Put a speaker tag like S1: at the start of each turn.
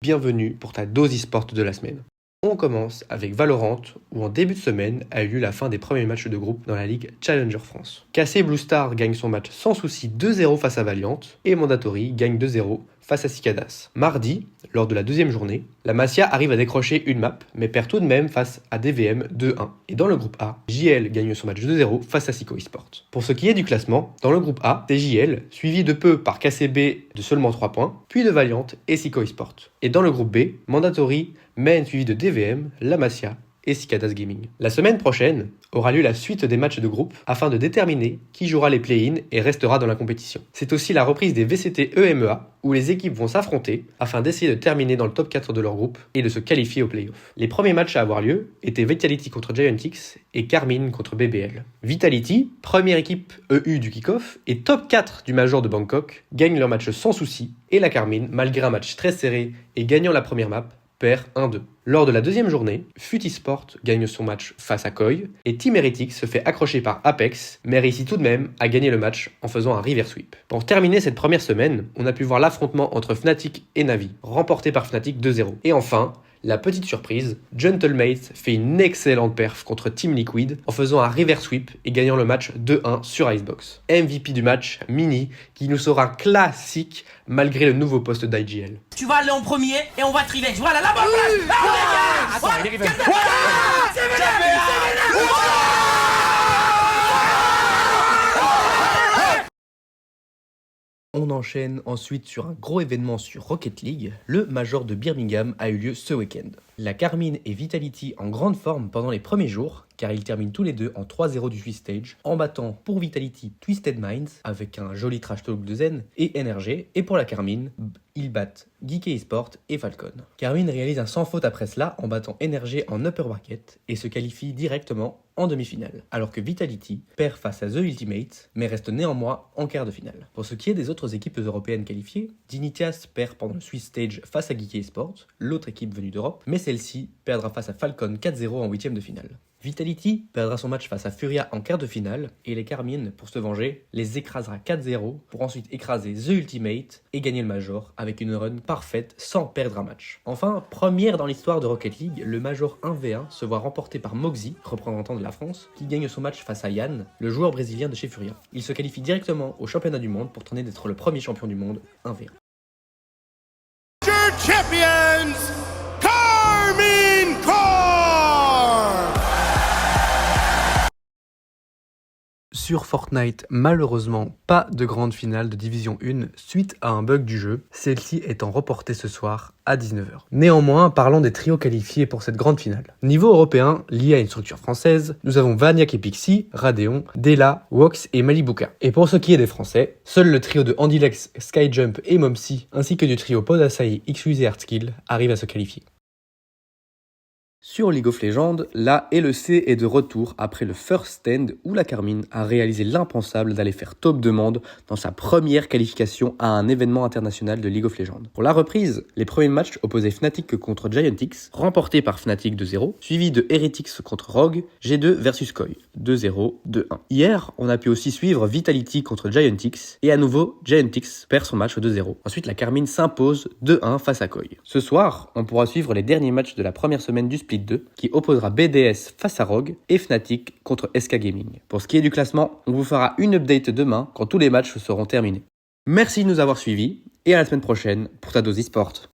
S1: Bienvenue pour ta dose e-sport de la semaine. On commence avec Valorant, où en début de semaine a eu lieu la fin des premiers matchs de groupe dans la Ligue Challenger France. KC Blue Star gagne son match sans souci 2-0 face à Valiant, et Mandatory gagne 2-0 face à Cicadas. Mardi, lors de la deuxième journée, la Masia arrive à décrocher une map, mais perd tout de même face à DVM 2-1. Et dans le groupe A, JL gagne son match 2-0 face à Sico Esport. Pour ce qui est du classement, dans le groupe A, c'est JL, suivi de peu par KCB de seulement 3 points, puis de Valiant et Sico Esport. Et dans le groupe B, Mandatory mène suivi de DVM, la Masia et Cicadas Gaming. La semaine prochaine aura lieu la suite des matchs de groupe afin de déterminer qui jouera les play-in et restera dans la compétition. C'est aussi la reprise des VCT EMEA où les équipes vont s'affronter afin d'essayer de terminer dans le top 4 de leur groupe et de se qualifier aux play-offs. Les premiers matchs à avoir lieu étaient Vitality contre Giantix et Carmine contre BBL. Vitality, première équipe EU du kick-off et top 4 du Major de Bangkok, gagne leur match sans souci et la Carmine, malgré un match très serré et gagnant la première map, perd 1-2. Lors de la deuxième journée, Futisport gagne son match face à Koi et Team Heretics se fait accrocher par Apex, mais réussit tout de même à gagner le match en faisant un reverse sweep. Pour terminer cette première semaine, on a pu voir l'affrontement entre Fnatic et Navi, remporté par Fnatic 2-0. Et enfin, la petite surprise, Gentlemate fait une excellente perf contre Team Liquid en faisant un reverse sweep et gagnant le match 2-1 sur Icebox. MVP du match, Mini, qui nous sera classique malgré le nouveau poste d'IGL.
S2: Tu vas aller en premier et on va te revenge. Voilà, là-bas,
S3: Attends, il est revenge.
S1: On enchaîne ensuite sur un gros événement sur Rocket League. Le Major de Birmingham a eu lieu ce week-end. La Carmine et Vitality en grande forme pendant les premiers jours, car ils terminent tous les deux en 3-0 du Swiss Stage, en battant pour Vitality Twisted Minds, avec un joli trash talk de Zen, et NRG, et pour la Carmine, ils battent Geeky Esport et Falcon. Carmine réalise un sans faute après cela en battant NRG en upper bracket et se qualifie directement en demi-finale, alors que Vitality perd face à The Ultimate, mais reste néanmoins en quart de finale. Pour ce qui est des autres équipes européennes qualifiées, Dignitias perd pendant le Swiss Stage face à Geeky Esport, l'autre équipe venue d'Europe, mais celle-ci perdra face à Falcon 4-0 en huitième de finale. Vitality perdra son match face à Furia en quart de finale et les Carmine, pour se venger, les écrasera 4-0 pour ensuite écraser The Ultimate et gagner le Major avec une run parfaite sans perdre un match. Enfin, première dans l'histoire de Rocket League, le Major 1v1 se voit remporté par Moxie, représentant de la France, qui gagne son match face à Yann, le joueur brésilien de chez Furia. Il se qualifie directement au championnat du monde pour tenter d'être le premier champion du monde 1v1.
S3: Champions, Carmine Corp!
S1: Sur Fortnite, malheureusement, pas de grande finale de Division 1 suite à un bug du jeu, celle-ci étant reportée ce soir à 19h. Néanmoins, parlons des trios qualifiés pour cette grande finale. Niveau européen, lié à une structure française, nous avons Vaniac et Pixie, Radeon, Dela, Wox et Malibuka. Et pour ce qui est des Français, seul le trio de Andylex, Skyjump et Momsy, ainsi que du trio Podasai, XUZ et Artskill arrivent à se qualifier. Sur League of Legends, la LEC est de retour après le First Stand où la Carmine a réalisé l'impensable d'aller faire top de monde dans sa première qualification à un événement international de League of Legends. Pour la reprise, les premiers matchs opposaient Fnatic contre Giantix, remportés par Fnatic 2-0, suivi de Heretics contre Rogue, G2 versus Koi, 2-0, 2-1. Hier, on a pu aussi suivre Vitality contre Giantix, et à nouveau, Giantix perd son match 2-0. Ensuite, la Carmine s'impose 2-1 face à Koi. Ce soir, on pourra suivre les derniers matchs de la première semaine du Split 2, qui opposera BDS face à Rogue et Fnatic contre SK Gaming. Pour ce qui est du classement, on vous fera une update demain quand tous les matchs seront terminés. Merci de nous avoir suivis et à la semaine prochaine pour ta dose e-sport.